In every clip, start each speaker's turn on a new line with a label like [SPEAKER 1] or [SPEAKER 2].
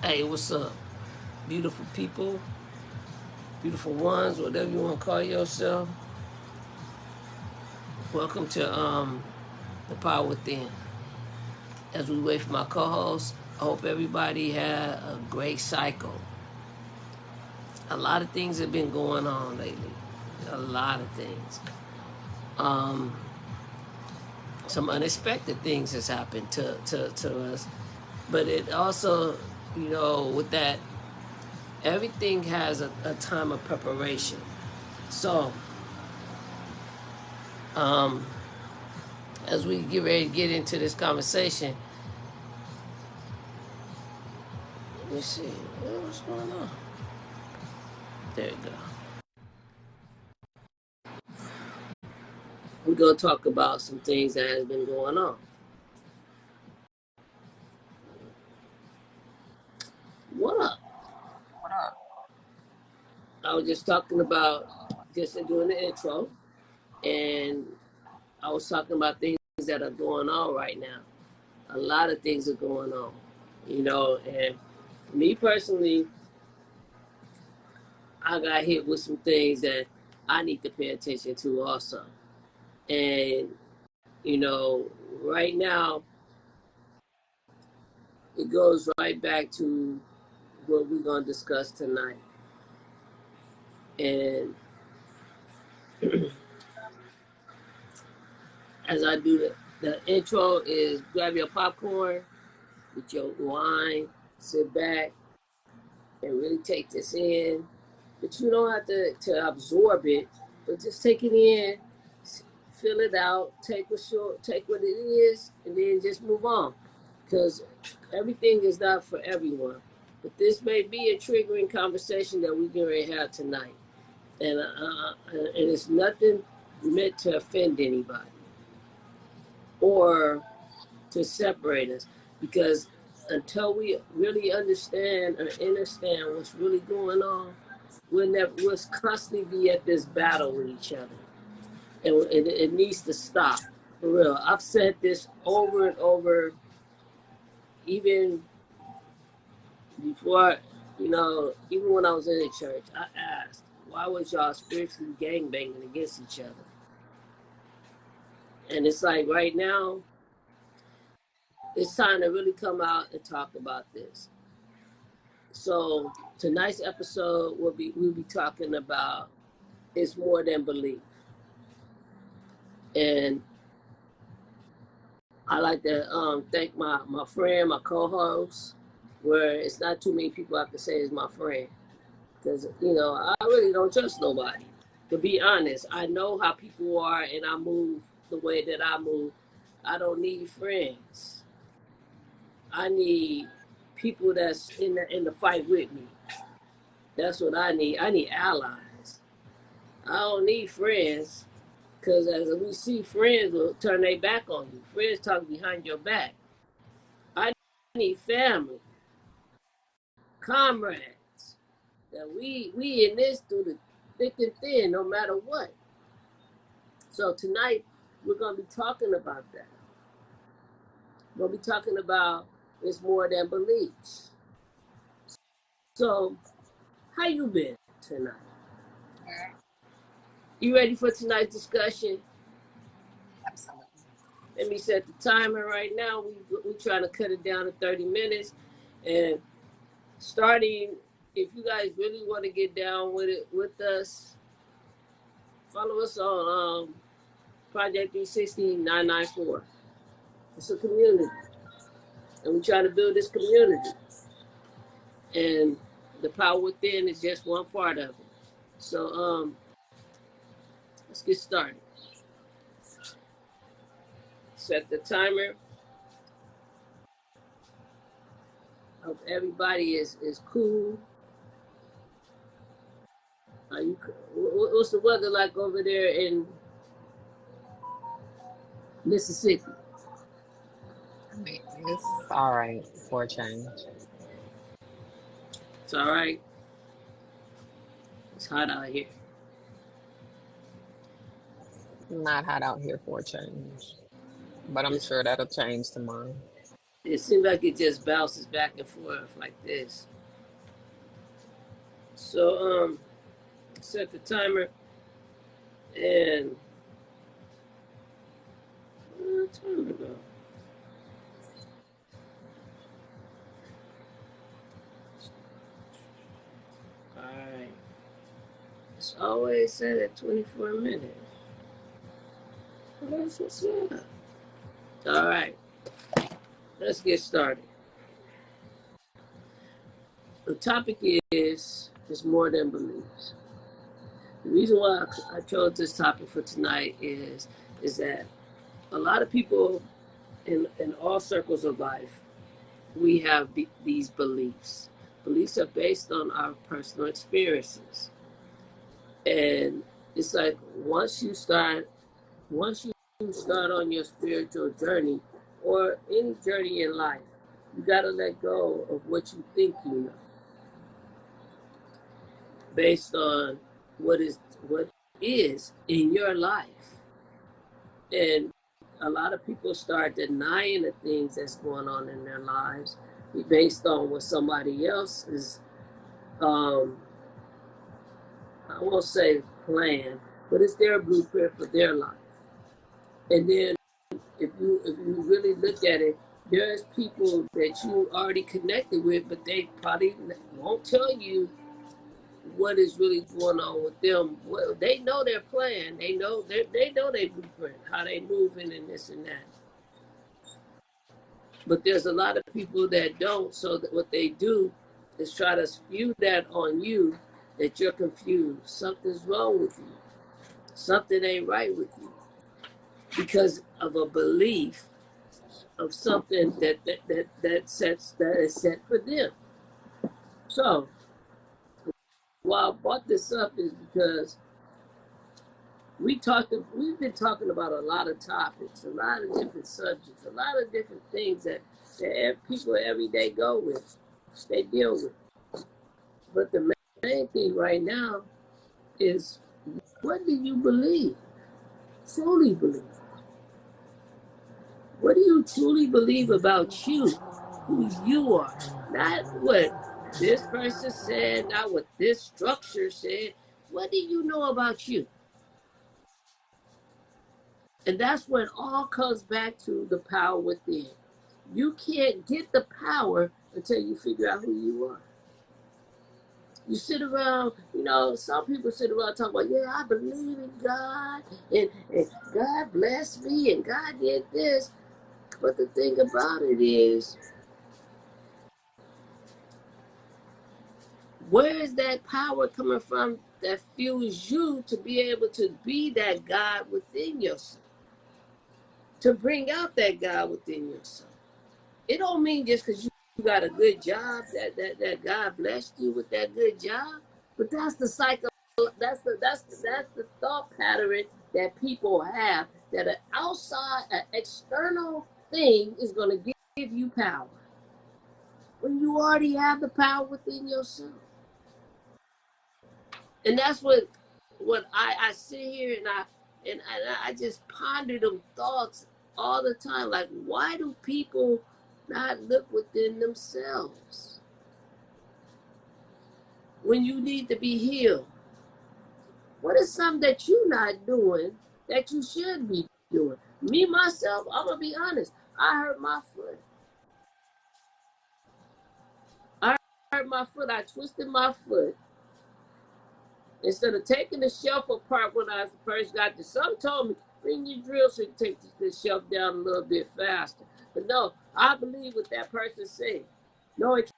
[SPEAKER 1] Hey, what's up? Beautiful people, beautiful ones, whatever you want to call yourself. Welcome to the Power Within. As we wait for my co-host, I hope everybody had a great cycle. A lot of things have been going on lately. A lot of things. Um, some unexpected things has happened to us. But it also, with that, everything has a time of preparation. So, um, as we get ready to get into this conversation, let me see. What's going on? There you go. We're going to talk about some things that has been going on. What up?
[SPEAKER 2] What up?
[SPEAKER 1] I was just talking about, just doing the intro, and I was talking about things that are going on right now. A lot of things are going on, and me personally, I got hit with some things that I need to pay attention to also. And, you know, right now, it goes right back to what we're going to discuss tonight. And as I do the intro is grab your popcorn with your wine, sit back and really take this in. But you don't have to absorb it, but just take it in, fill it out, take what it is, and then just move on. Because everything is not for everyone. But this may be a triggering conversation that we can really have tonight. And it's nothing meant to offend anybody or to separate us, because until we really understand or understand what's really going on, we'll constantly be at this battle with each other, and it needs to stop for real. I've said this over and over, even before, even when I was in the church. I asked, why was y'all spiritually gangbanging against each other? And it's like right now, it's time to really come out and talk about this. So tonight's episode we'll be talking about it's more than belief. And I like to thank my friend, my co-host, where it's not too many people I can say is my friend. Because, I really don't trust nobody. To be honest, I know how people are and I move the way that I move. I don't need friends. I need people that's in the fight with me. That's what I need. I need allies. I don't need friends, because as we see, friends will turn their back on you. Friends talk behind your back. I need family, comrades. That we in this through the thick and thin, no matter what. So tonight we're gonna be talking about that. We're gonna be talking about it's more than beliefs. So how you been tonight? You ready for tonight's discussion?
[SPEAKER 2] Absolutely.
[SPEAKER 1] Let me set the timer right now. We trying to cut it down to 30 minutes. And starting, if you guys really want to get down with it with us, follow us on Project 360 994. It's a community. And we try to build this community. And the power within is just one part of it. So let's get started. Set the timer. Hope everybody is cool. What's the weather like over there in Mississippi?
[SPEAKER 2] I mean, it's all right for a change.
[SPEAKER 1] It's all right. It's hot out here.
[SPEAKER 2] Not hot out here for a change, but I'm
[SPEAKER 1] It's
[SPEAKER 2] sure that'll change tomorrow.
[SPEAKER 1] It seems like it just bounces back and forth like this. So set the timer and time to go. Alright. It's always set at 24 minutes. Well, that's what's up. Alright. Let's get started. The topic is more than beliefs. The reason why I chose this topic for tonight is that a lot of people in all circles of life, we have these beliefs. Beliefs are based on our personal experiences. And it's like once you start on your spiritual journey or any journey in life, you got to let go of what you think you know based on what is in your life. And a lot of people start denying the things that's going on in their lives based on what somebody else is, I won't say plan, but it's their blueprint for their life. And then if you really look at it, there's people that you already connected with, but they probably won't tell you what is really going on with them. Well, they know their plan. They know their blueprint, how they moving and this and that. But there's a lot of people that don't. So that what they do is try to spew that on you, that you're confused. Something's wrong with you. Something ain't right with you because of a belief of something that is set for them. So why I brought this up is because we've been talking about a lot of topics, a lot of different subjects, a lot of different things that people every day go with, they deal with. But the main thing right now is, what do you believe? Truly believe? What do you truly believe about you, who you are? Not what this person said, not what this structure said. What do you know about you? And that's when it all comes back to the power within. You can't get the power until you figure out who you are. You sit around, some people sit around talking about, yeah, I believe in God, and God blessed me, and God did this. But the thing about it is, where is that power coming from that fuels you to be able to be that God within yourself? To bring out that God within yourself. It don't mean just because you got a good job that God blessed you with that good job. But that's the cycle. That's the thought pattern that people have, that an outside, an external thing is going to give you power when you already have the power within yourself. And that's what I sit here and I just ponder them thoughts all the time. Like, why do people not look within themselves when you need to be healed? What is something that you're not doing that you should be doing? Me, myself, I'm going to be honest. I hurt my foot. I twisted my foot. Instead of taking the shelf apart when I first got there, some told me, bring your drill so you take the shelf down a little bit faster. But no, I believe what that person said. No, it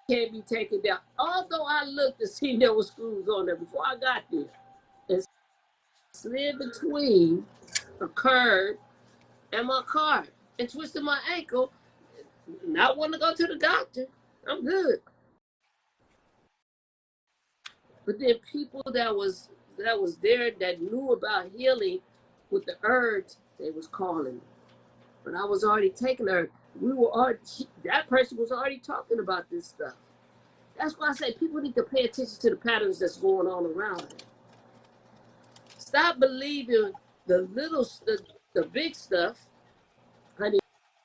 [SPEAKER 1] can't be taken down. Although I looked to see there were screws on there before I got there. And slid between a curb and my car and twisted my ankle. Not wanting to go to the doctor. I'm good. But then people that was there that knew about healing with the herbs, they was calling me. But I was already taking herbs. That person was already talking about this stuff. That's why I say people need to pay attention to the patterns that's going on around them. Stop believing the big stuff. I need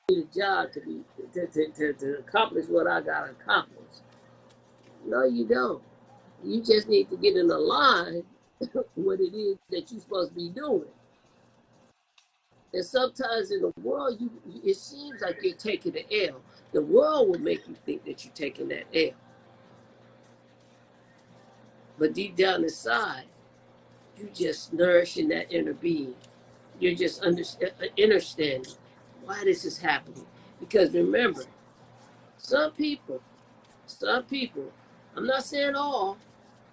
[SPEAKER 1] a job to to accomplish what I got to accomplish. No, you don't. You just need to get in a line what it is that you're supposed to be doing. And sometimes in the world, it seems like you're taking the L. The world will make you think that you're taking that L. But deep down inside, you just nourishing that inner being. You're just understanding why this is happening. Because remember, some people, I'm not saying all,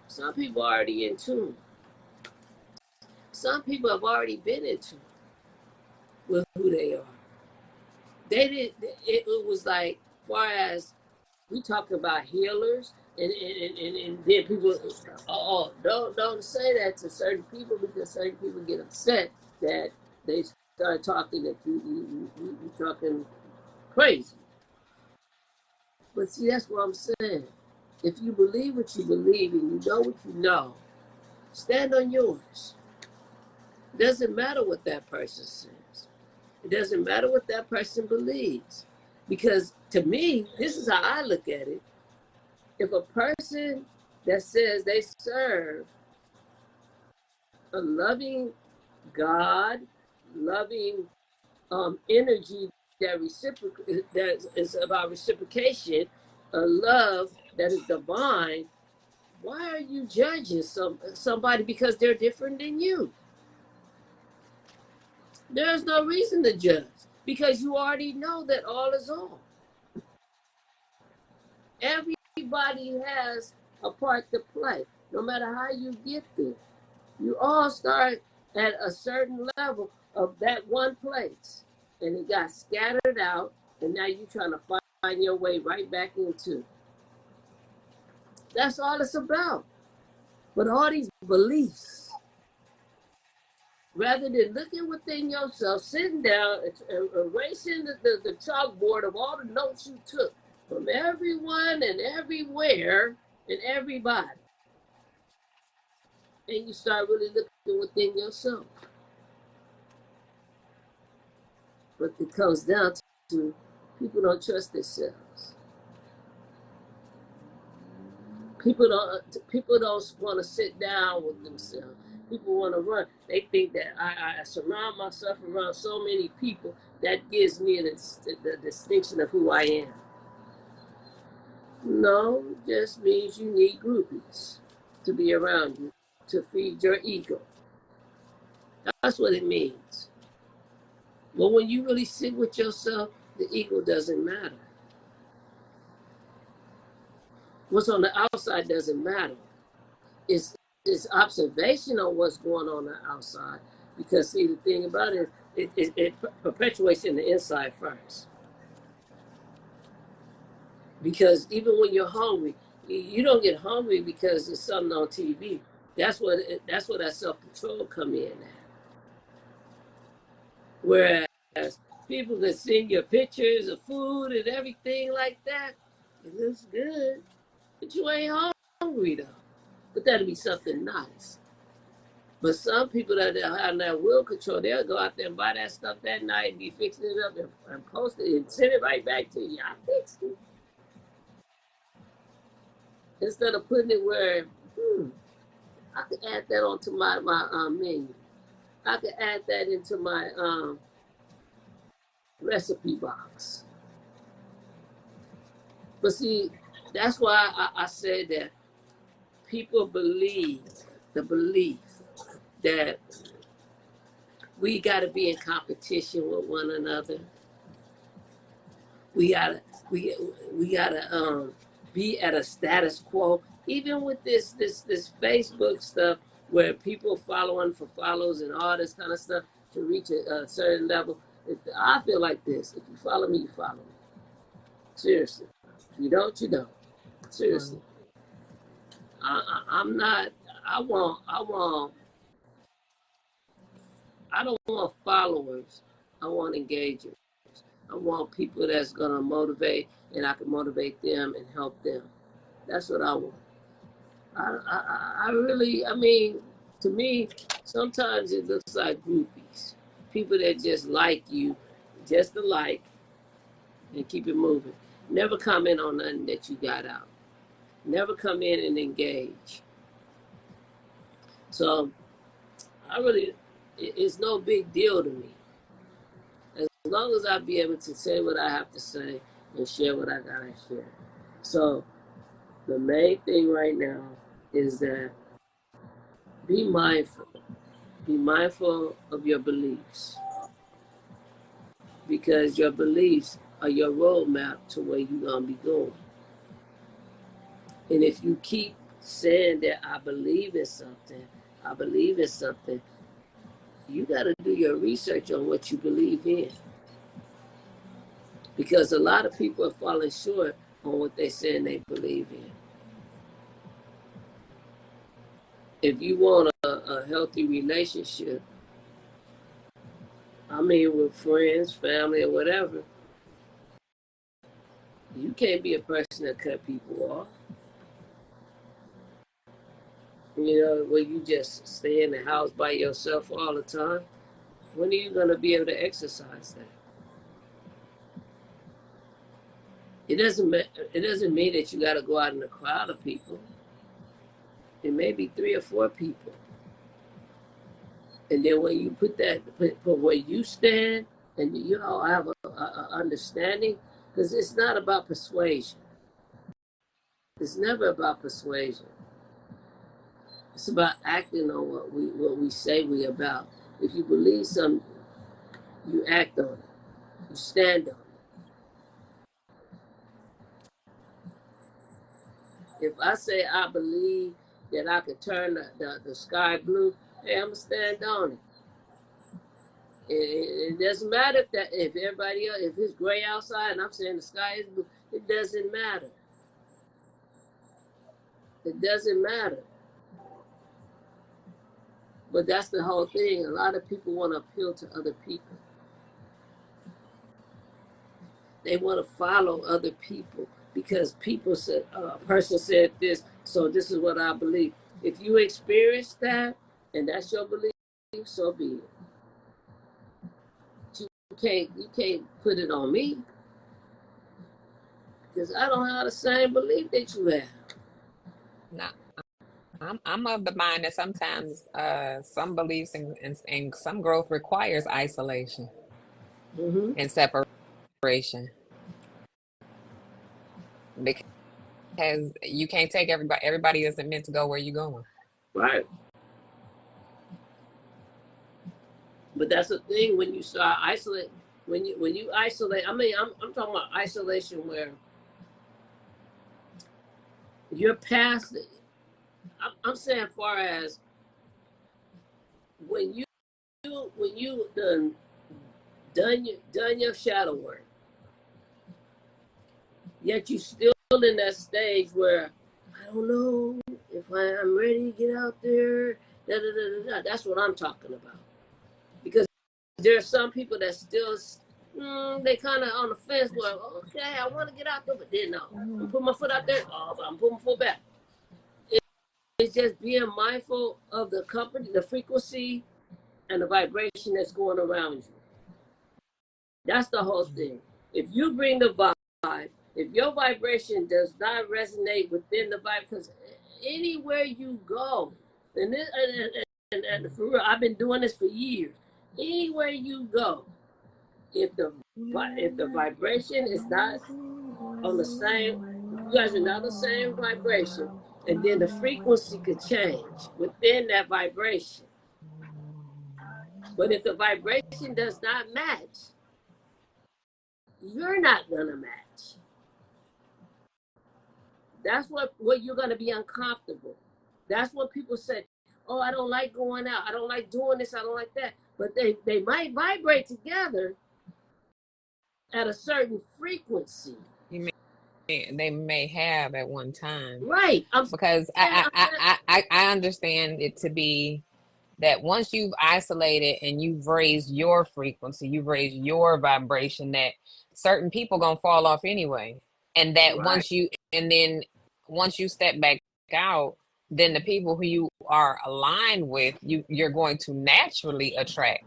[SPEAKER 1] some people are already in tune. Some people have already been in tune with who they are. They did. It was like, far as we talk about healers, and then people, oh, don't say that to certain people, because certain people get upset that they start talking that you talking crazy. But see, that's what I'm saying. If you believe what you believe and you know what you know, stand on yours. It doesn't matter what that person says. It doesn't matter what that person believes. Because to me, this is how I look at it. If a person that says they serve a loving God, loving energy that is about reciprocation, a love that is divine, why are you judging somebody because they're different than you? There's no reason to judge, because you already know that all is all. Everybody has a part to play, no matter how you get there. You all start at a certain level of that one place, and it got scattered out, and now you're trying to find your way right back into. That's all it's about. But all these beliefs, rather than looking within yourself, sitting down and erasing the chalkboard of all the notes you took from everyone and everywhere and everybody, and you start really looking within yourself. But it comes down to people don't trust themselves. People don't want to sit down with themselves. People want to run. They think that I surround myself around so many people, that gives me the distinction of who I am. No, it just means you need groupies to be around you, to feed your ego. That's what it means. But when you really sit with yourself, the ego doesn't matter. What's on the outside doesn't matter. It's observation on what's going on the outside. Because see, the thing about it, it perpetuates in the inside first. Because even when you're hungry, you don't get hungry because there's something on TV. That's what that self-control come in at. Whereas people can send you pictures of food and everything like that, it looks good, but you ain't hungry though. But that'll be something nice. But some people that have that will control, they'll go out there and buy that stuff that night and be fixing it up and post it and send it right back to you. I fixed it. Instead of putting it where, I could add that onto my menu. I could add that into my recipe box. But see, that's why I said that people believe the belief that we got to be in competition with one another. We gotta be at a status quo. Even with this Facebook stuff, where people following for follows and all this kind of stuff to reach a certain level. I feel like this: if you follow me, you follow me. Seriously. If you don't, you don't. Seriously. I'm not. I don't want followers. I want engagers. I want people that's gonna motivate, and I can motivate them and help them. That's what I want. I really, I mean, to me, sometimes it looks like groupies. People that just like you, just to like, and keep it moving. Never comment on nothing that you got out. Never come in and engage. So it's no big deal to me. As long as I be able to say what I have to say and share what I gotta share. So the main thing right now is that be mindful. Be mindful of your beliefs, because your beliefs are your roadmap to where you're gonna be going. And if you keep saying that I believe in something, you got to do your research on what you believe in. Because a lot of people are falling short on what they're saying they believe in. If you want a healthy relationship, I mean with friends, family, or whatever, you can't be a person that cut people off. You know, where you just stay in the house by yourself all the time. When are you going to be able to exercise that? It doesn't mean that you got to go out in a crowd of people. It may be 3 or 4 people. And then when you put where you stand, and you all have a understanding, because it's not about persuasion. It's never about persuasion. It's about acting on what we say we about. If you believe something, you act on it. You stand on it. If I say I believe that I could turn the sky blue, hey, I'm gonna stand on it. It doesn't matter if everybody else, if it's gray outside and I'm saying the sky is blue, it doesn't matter. It doesn't matter. But that's the whole thing. A lot of people want to appeal to other people. They want to follow other people because people said, a person said this, so this is what I believe. If you experience that and that's your belief, so be it. You can't put it on me, because I don't have the same belief that you have.
[SPEAKER 2] No, I'm of the mind that sometimes some beliefs and some growth requires isolation and separation, because you can't take everybody. Everybody isn't meant to go where you're going.
[SPEAKER 1] Right. But that's the thing, when you start isolating, when you isolate, I mean, I'm talking about isolation where you're past it. I'm saying far as when you done your shadow work, yet you still in that stage where I don't know if I'm ready to get out there. That's what I'm talking about. Because there are some people that still they kind of on the fence. Well, okay, I want to get out there, but then no, I'm putting my foot out there. Oh, but I'm putting my foot back. It's just being mindful of the company, the frequency, and the vibration that's going around you. That's the whole thing. If you bring the vibe, if your vibration does not resonate within the vibe, because anywhere you go, and for real, I've been doing this for years. Anywhere you go, if the vibration is not on the same, if you guys are not the same vibration, and then the frequency could change within that vibration. But if the vibration does not match, you're not gonna match. That's what you're gonna be uncomfortable. That's what people say. Oh, I don't like going out. I don't like doing this. I don't like that. But they might vibrate together at a certain frequency.
[SPEAKER 2] They may have at one time,
[SPEAKER 1] right?
[SPEAKER 2] Because I understand it to be that once you've isolated and you've raised your frequency, you've raised your vibration, that certain people gonna fall off anyway, and that
[SPEAKER 1] right.
[SPEAKER 2] once you step back out, then the people who you are aligned with, you're going to naturally attract.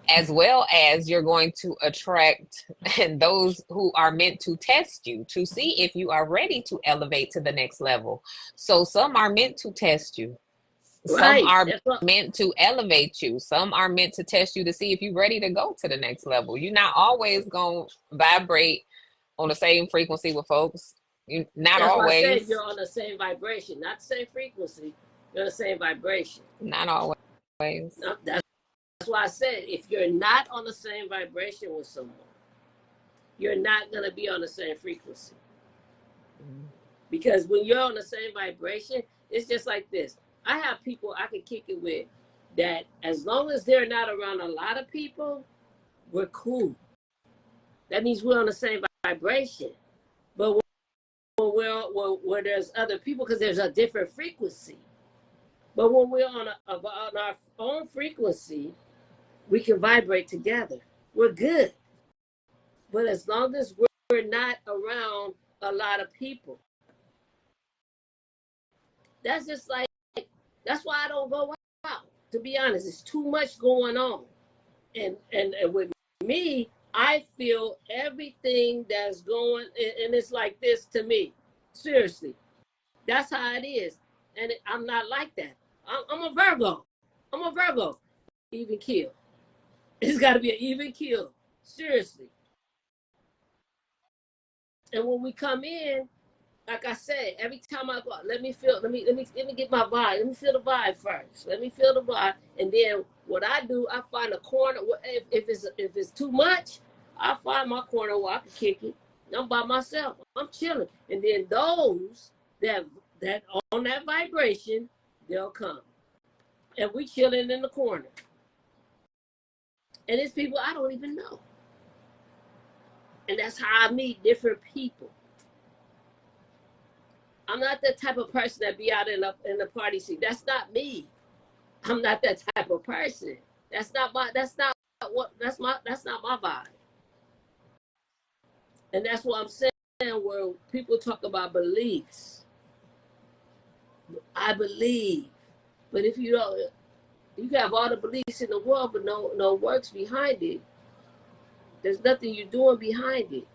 [SPEAKER 2] as well as you're going to attract and those who are meant to test you to see if you are ready to elevate to the next level. So some are meant to test you. Some
[SPEAKER 1] Right.
[SPEAKER 2] are
[SPEAKER 1] That's what.
[SPEAKER 2] meant to elevate you. Some are meant to test you to see if you're ready to go to the next level. You're not always going to vibrate on the same frequency with folks. Not
[SPEAKER 1] That's why I said
[SPEAKER 2] always.
[SPEAKER 1] you're on the same vibration, not the same frequency. You're on the same vibration.
[SPEAKER 2] Not always.
[SPEAKER 1] No, that's why I said if you're not on the same vibration with someone, you're not gonna be on the same frequency. Because when you're on the same vibration, it's just like this. I have people I can kick it with that as long as they're not around a lot of people, we're cool. That means we're on the same vibration. But where there's other people, because there's a different frequency. But when we're on our own frequency, we can vibrate together. We're good. But as long as we're not around a lot of people, that's just like, that's why I don't go out. To be honest, it's too much going on. And with me, I feel everything that's going, and it's like this to me. Seriously. That's how it is. And I'm not like that. I'm a Virgo. I'm a Virgo. Even kill. It's got to be an even kill. Seriously. And when we come in, like I said, every time I go, let me get my vibe. Let me feel the vibe first. Let me feel the vibe, and then what I do, I find a corner. If it's too much, I find my corner where I can kick it. I'm by myself. I'm chilling, and then those that on that vibration, they'll come, and we chilling in the corner. And it's people I don't even know, and that's how I meet different people. I'm not the type of person that be out in the party scene. That's not me. I'm not that type of person. That's not my vibe. And that's what I'm saying, where people talk about beliefs. I believe. But if you don't, you have all the beliefs in the world, but no works behind it. There's nothing you're doing behind it.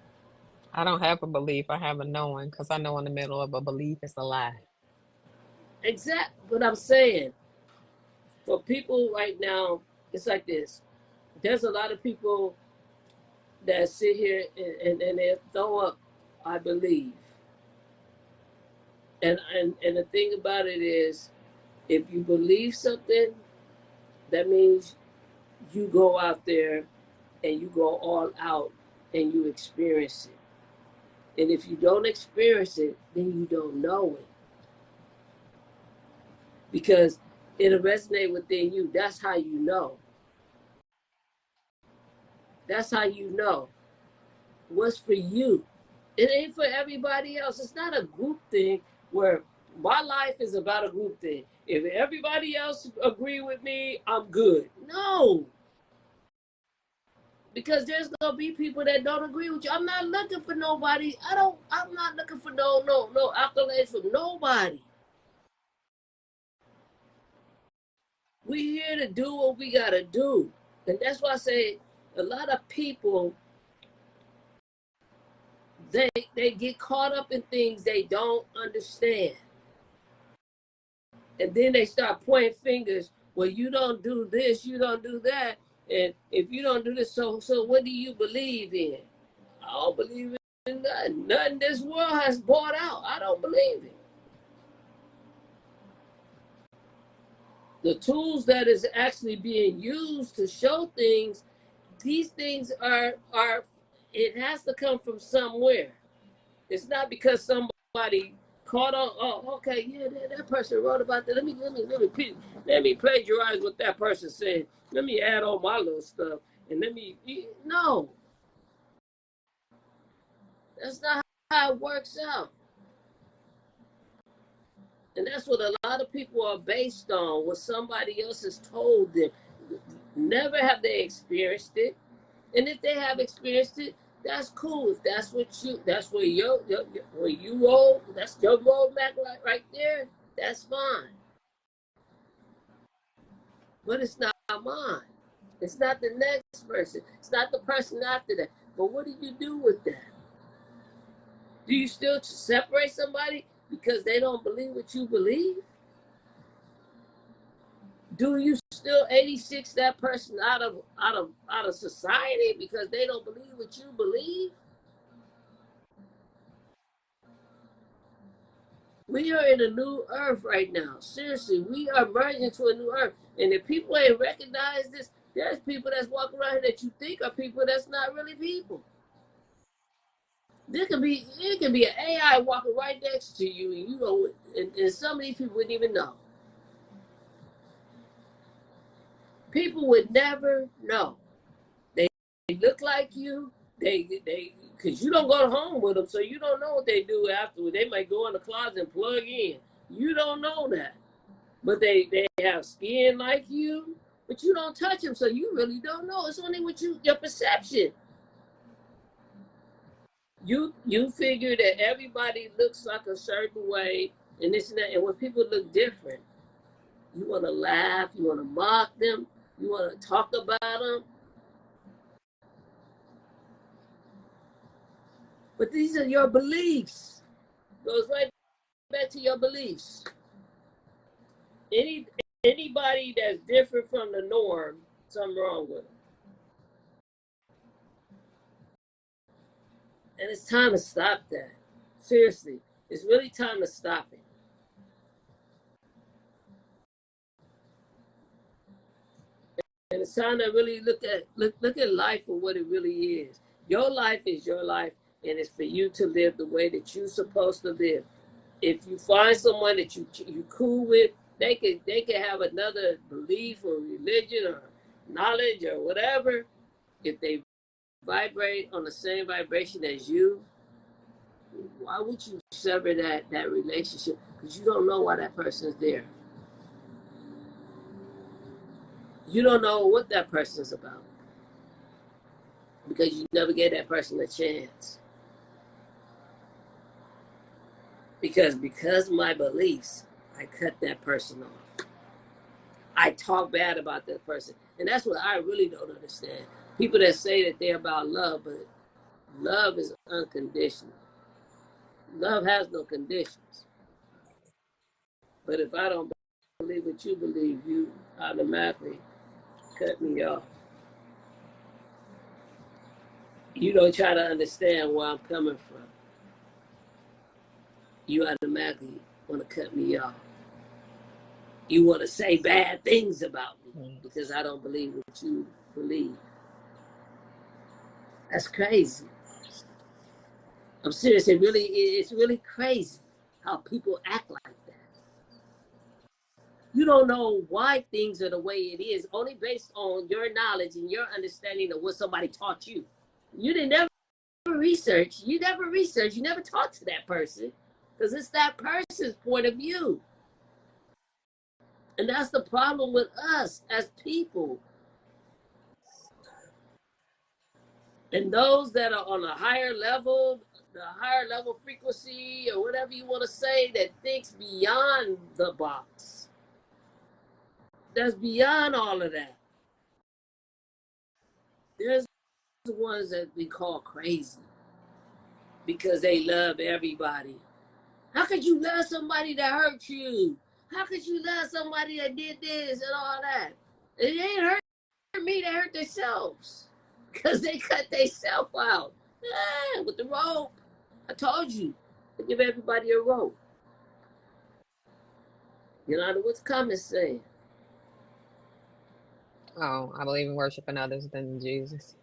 [SPEAKER 2] I don't have a belief. I have a knowing, because I know in the middle of a belief is a lie.
[SPEAKER 1] Exactly what I'm saying. For people right now, it's like this. There's a lot of people that sit here and they throw up, I believe. And the thing about it is, if you believe something, that means you go out there and you go all out and you experience it. And if you don't experience it, then you don't know it. Because it'll resonate within you. That's how you know. That's how you know what's for you. It ain't for everybody else. It's not a group thing where my life is about a group thing. If everybody else agree with me, I'm good. No. Because there's gonna be people that don't agree with you. I'm not looking for nobody. I'm not looking for no accolades from nobody. We here to do what we gotta do. And that's why I say a lot of people, they get caught up in things they don't understand. And then they start pointing fingers. Well, you don't do this, you don't do that. And if you don't do this, so what do you believe in? I don't believe in nothing. Nothing this world has bought out. I don't believe it. The tools that is actually being used to show things, these things are it has to come from somewhere. It's not because somebody caught on. Oh, okay, yeah, that person wrote about that. Let me plagiarize what that person said. Let me add all my little stuff, and no. That's not how it works out. And that's what a lot of people are based on, what somebody else has told them. Never have they experienced it. And if they have experienced it, that's cool. If that's where you roll, that's your roadmap right there, that's fine. But it's not mine. It's not the next person. It's not the person after that. But what do you do with that? Do you still separate somebody because they don't believe what you believe? Do you still 86 that person out of society because they don't believe what you believe? We are in a new earth right now. Seriously, we are merging to a new earth. And if people ain't recognize this, there's people that's walking around here that you think are people that's not really people. It could be an AI walking right next to you, and you know, and some of these people wouldn't even know. People would never know. They look like you. Because you don't go home with them, so you don't know what they do afterward. They might go in the closet and plug in. You don't know that. But they have skin like you, but you don't touch them, so you really don't know. It's only with your perception. You figure that everybody looks like a certain way, and this and that, and when people look different, you want to laugh, you want to mock them, you want to talk about them. But these are your beliefs. Goes right back to your beliefs. Anybody that's different from the norm, something wrong with them. And it's time to stop that. Seriously, it's really time to stop it. And it's time to really look at life for what it really is. Your life is your life, and it's for you to live the way that you're supposed to live. If you find someone that you cool with, they can have another belief or religion or knowledge or whatever. If they vibrate on the same vibration as you, why would you sever that relationship? Because you don't know why that person's there. You don't know what that person's about because you never gave that person a chance. Because of my beliefs, I cut that person off. I talk bad about that person. And that's what I really don't understand. People that say that they're about love, but love is unconditional. Love has no conditions. But if I don't believe what you believe, you automatically cut me off. You don't try to understand where I'm coming from. You automatically want to cut me off. You want to say bad things about me because I don't believe what you believe. That's crazy. I'm serious. It's really crazy how people act like that. You don't know why things are the way it is, only based on your knowledge and your understanding of what somebody taught you. You didn't never research. You never research. You never talk to that person because it's that person's point of view. And that's the problem with us as people. And those that are on a higher level, the higher level frequency or whatever you want to say, that thinks beyond the box. That's beyond all of that. There's the ones that we call crazy because they love everybody. How could you love somebody that hurt you? How could you love somebody that did this and all that? It ain't hurt me, they hurt themselves because they cut themselves out with the rope. I told you to give everybody a rope. You know what's coming saying?
[SPEAKER 2] Oh, I believe in worshiping others than Jesus.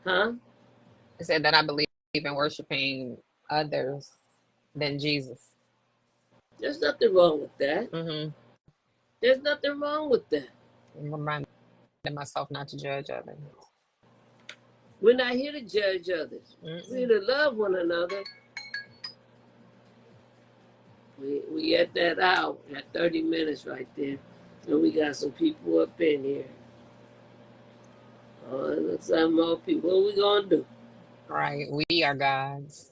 [SPEAKER 1] Huh?
[SPEAKER 2] I said that I believe in worshiping others than Jesus.
[SPEAKER 1] There's nothing wrong with that.
[SPEAKER 2] Mm-hmm.
[SPEAKER 1] There's nothing wrong with that.
[SPEAKER 2] I'm reminding myself not to judge others.
[SPEAKER 1] We're not here to judge others. We're here to love one another. We at that hour, at 30 minutes right there. And we got some people up in here. Oh, it looks like more people. What are we going to do?
[SPEAKER 2] Right. We are gods.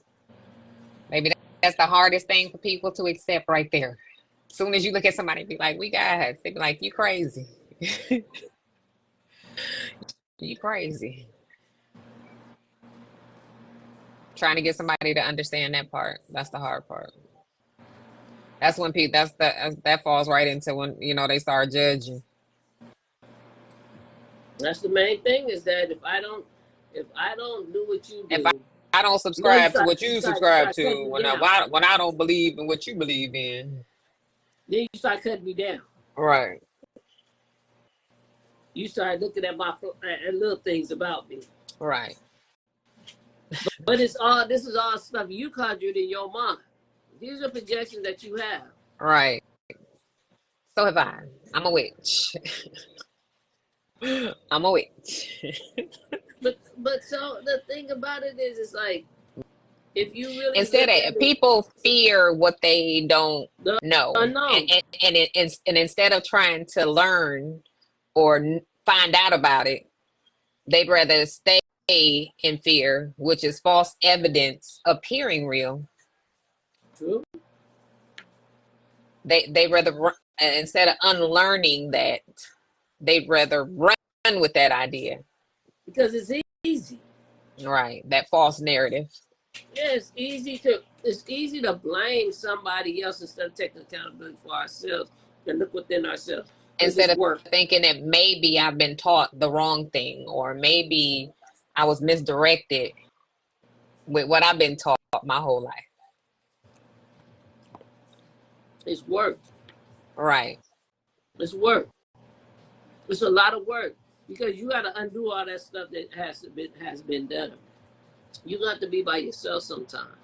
[SPEAKER 2] Maybe that's the hardest thing for people to accept right there. As soon as you look at somebody and be like, we gods, they be like, you crazy. You crazy. Trying to get somebody to understand that part. That's the hard part. That's when people, that falls right into when, they start judging.
[SPEAKER 1] That's the main thing, is that if I don't do what you
[SPEAKER 2] If
[SPEAKER 1] do,
[SPEAKER 2] I don't
[SPEAKER 1] you
[SPEAKER 2] subscribe to
[SPEAKER 1] try
[SPEAKER 2] what
[SPEAKER 1] you
[SPEAKER 2] you
[SPEAKER 1] try you
[SPEAKER 2] subscribe
[SPEAKER 1] try to cut
[SPEAKER 2] to,
[SPEAKER 1] me
[SPEAKER 2] when
[SPEAKER 1] down.
[SPEAKER 2] when I don't believe in what you believe in.
[SPEAKER 1] Then you start cutting me down.
[SPEAKER 2] Right.
[SPEAKER 1] You start looking at at little things about me.
[SPEAKER 2] Right.
[SPEAKER 1] But this is all stuff you conjured in your mind. These are projections that you have.
[SPEAKER 2] Right. So have I. I'm a witch. I'm a witch.
[SPEAKER 1] But so the thing about it is, it's like, if you really
[SPEAKER 2] Instead
[SPEAKER 1] look at
[SPEAKER 2] of
[SPEAKER 1] it,
[SPEAKER 2] people fear what they don't
[SPEAKER 1] the
[SPEAKER 2] know,
[SPEAKER 1] unknown.
[SPEAKER 2] and instead of trying to learn or find out about it, they'd rather stay in fear, which is false evidence appearing real.
[SPEAKER 1] True.
[SPEAKER 2] They rather instead of unlearning that, they'd rather run with that idea.
[SPEAKER 1] Because it's easy.
[SPEAKER 2] Right, that false narrative.
[SPEAKER 1] Yeah, it's easy to blame somebody else instead of taking accountability for ourselves and look within ourselves. Because
[SPEAKER 2] Instead
[SPEAKER 1] it's
[SPEAKER 2] of
[SPEAKER 1] work.
[SPEAKER 2] thinking that maybe I've been taught the wrong thing, or maybe I was misdirected with what I've been taught my whole life.
[SPEAKER 1] It's work.
[SPEAKER 2] Right.
[SPEAKER 1] It's work. It's a lot of work, because you got to undo all that stuff that has been done. You got to be by yourself sometimes,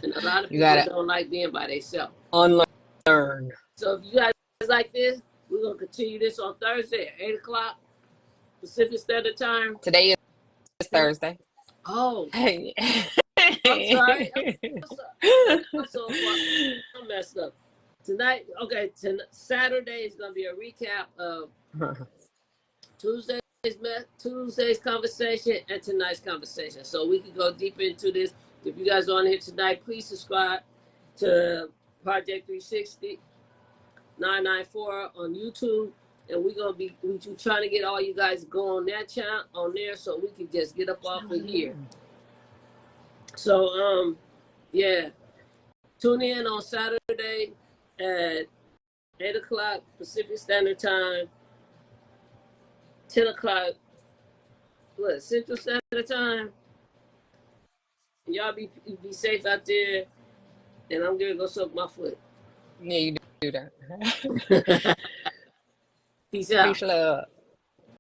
[SPEAKER 1] and a lot of
[SPEAKER 2] You
[SPEAKER 1] people
[SPEAKER 2] gotta
[SPEAKER 1] don't like being by themselves.
[SPEAKER 2] unlearn.
[SPEAKER 1] So if you guys like this, we're gonna continue this on Thursday at 8 o'clock Pacific Standard Time.
[SPEAKER 2] Today is Thursday.
[SPEAKER 1] Oh,
[SPEAKER 2] I'm
[SPEAKER 1] I'm sorry. I'm so far. I'm messed up. Tonight, okay. Saturday is gonna be a recap of Tuesday's conversation and tonight's conversation. So we can go deeper into this. If you guys are on here tonight, please subscribe to Project 360 994 on YouTube. And we're gonna be trying to get all you guys to go on that channel on there, so we can just get up off of here. So yeah. Tune in on Saturday at 8 o'clock Pacific Standard Time, 10 o'clock Central Standard Time. Y'all be safe out there, and I'm gonna go soak my foot.
[SPEAKER 2] Yeah, you do that.
[SPEAKER 1] Peace out.
[SPEAKER 2] Peace, love.